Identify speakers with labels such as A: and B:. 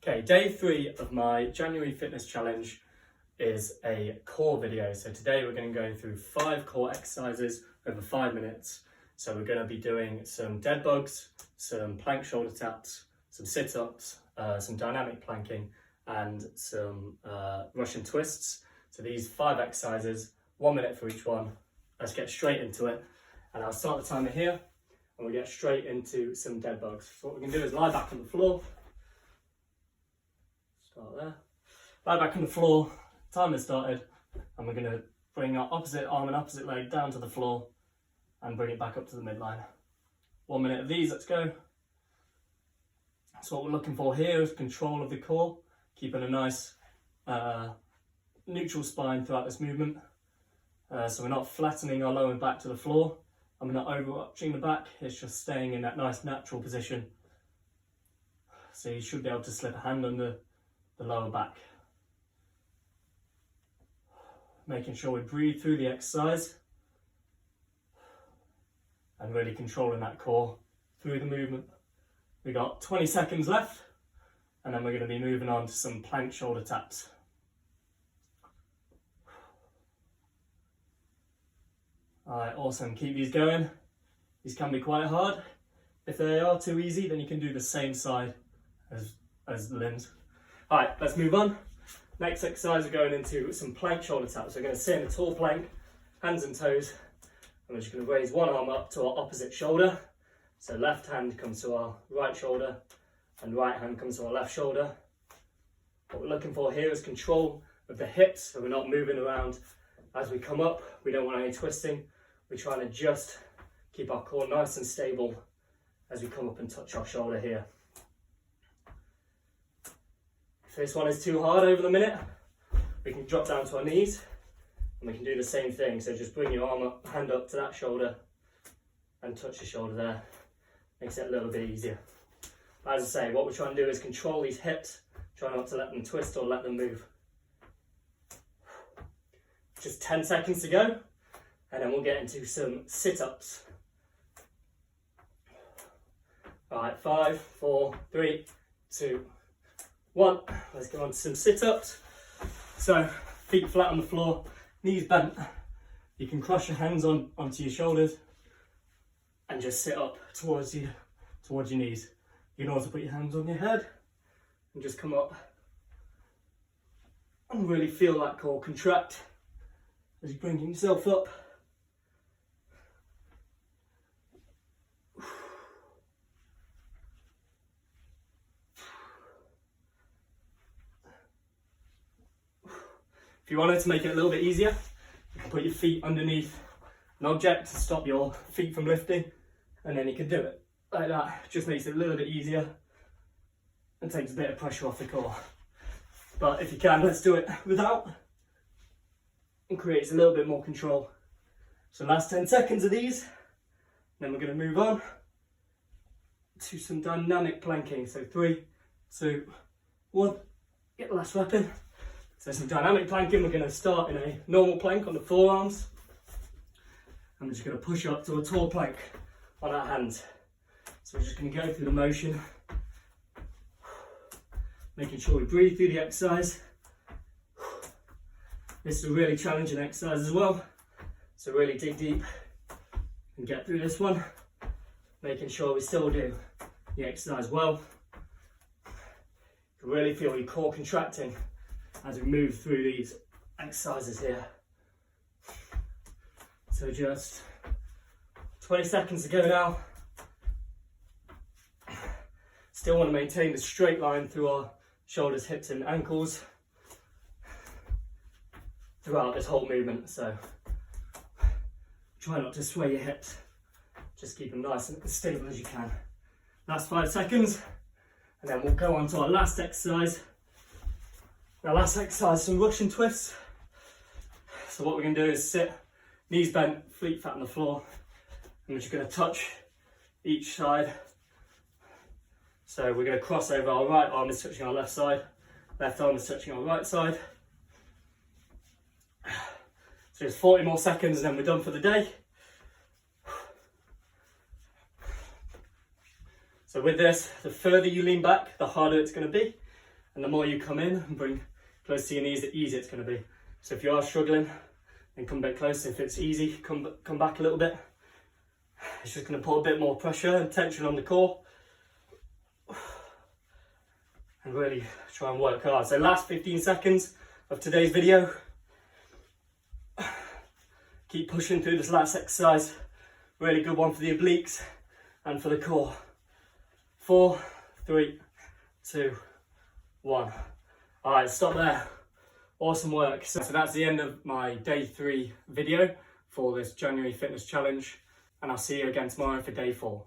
A: Okay, day 3 of my January fitness challenge is a core video. So today we're going to go through 5 core exercises over 5 minutes. So we're going to be doing some dead bugs, some plank shoulder taps, some sit-ups, some dynamic planking and some Russian twists. So these 5 exercises, 1 minute for each one. Let's get straight into it. And I'll start the timer here and we'll get straight into some dead bugs. So what we're going to do is lie back on the floor. Start there. Lie back on the floor, timer started, and we're going to bring our opposite arm and opposite leg down to the floor and bring it back up to the midline. 1 minute of these, let's go. So what we're looking for here is control of the core, keeping a nice neutral spine throughout this movement. So we're not flattening our lower back to the floor and we're not over-arching the back, it's just staying in that nice natural position. So you should be able to slip a hand under the lower back. Making sure we breathe through the exercise and really controlling that core through the movement. We got 20 seconds left and then we're going to be moving on to some plank shoulder taps. Alright, awesome, keep these going. These can be quite hard. If they are too easy, then you can do the same side as the limbs. Alright, let's move on. Next exercise, we're going into some plank shoulder taps. We're going to sit in a tall plank, hands and toes, and we're just going to raise one arm up to our opposite shoulder. So left hand comes to our right shoulder, and right hand comes to our left shoulder. What we're looking for here is control of the hips, so we're not moving around as we come up. We don't want any twisting. We're trying to just keep our core nice and stable as we come up and touch our shoulder here. If this one is too hard over the minute, we can drop down to our knees and we can do the same thing. So just bring your arm up, hand up to that shoulder and touch the shoulder there. Makes it a little bit easier. But as I say, what we're trying to do is control these hips, try not to let them twist or let them move. Just 10 seconds to go and then we'll get into some sit-ups. Alright, 5, 4, 3, 2, 1. Let's go on to some sit-ups. So feet flat on the floor, knees bent. You can cross your hands onto your shoulders and just sit up towards your knees. You can also put your hands on your head and just come up and really feel that core contract as you bring yourself up. If you wanted to make it a little bit easier, you can put your feet underneath an object to stop your feet from lifting, and then you can do it like that. It just makes it a little bit easier and takes a bit of pressure off the core. But if you can, let's do it without, and creates a little bit more control. So last 10 seconds of these, then we're going to move on to some dynamic planking. So 3, 2, 1, get the last rep in. So some dynamic planking, we're going to start in a normal plank on the forearms. And we're just going to push up to a tall plank on our hands. So we're just going to go through the motion, making sure we breathe through the exercise. This is a really challenging exercise as well. So really dig deep and get through this one, making sure we still do the exercise well. You can really feel your core contracting as we move through these exercises here. So just 20 seconds to go now. Still want to maintain the straight line through our shoulders, hips and ankles throughout this whole movement. So try not to sway your hips, just keep them nice and as stable as you can. Last 5 seconds and then we'll go on to our last exercise. Now last exercise, some Russian twists. So what we're going to do is sit, knees bent, feet flat on the floor, and we're just going to touch each side. So we're going to cross over, our right arm is touching our left side, left arm is touching our right side. So just 40 more seconds and then we're done for the day. So with this, the further you lean back, the harder it's going to be. And the more you come in and bring close to your knees, the easier it's going to be. So if you are struggling, then come a bit closer. If it's easy, come back a little bit. It's just going to put a bit more pressure and tension on the core. And really try and work hard. So last 15 seconds of today's video. Keep pushing through this last exercise. Really good one for the obliques and for the core. 4, 3, 2, 1. All right, stop there. Awesome work. So that's the end of my day 3 video for this January fitness challenge. And I'll see you again tomorrow for day 4.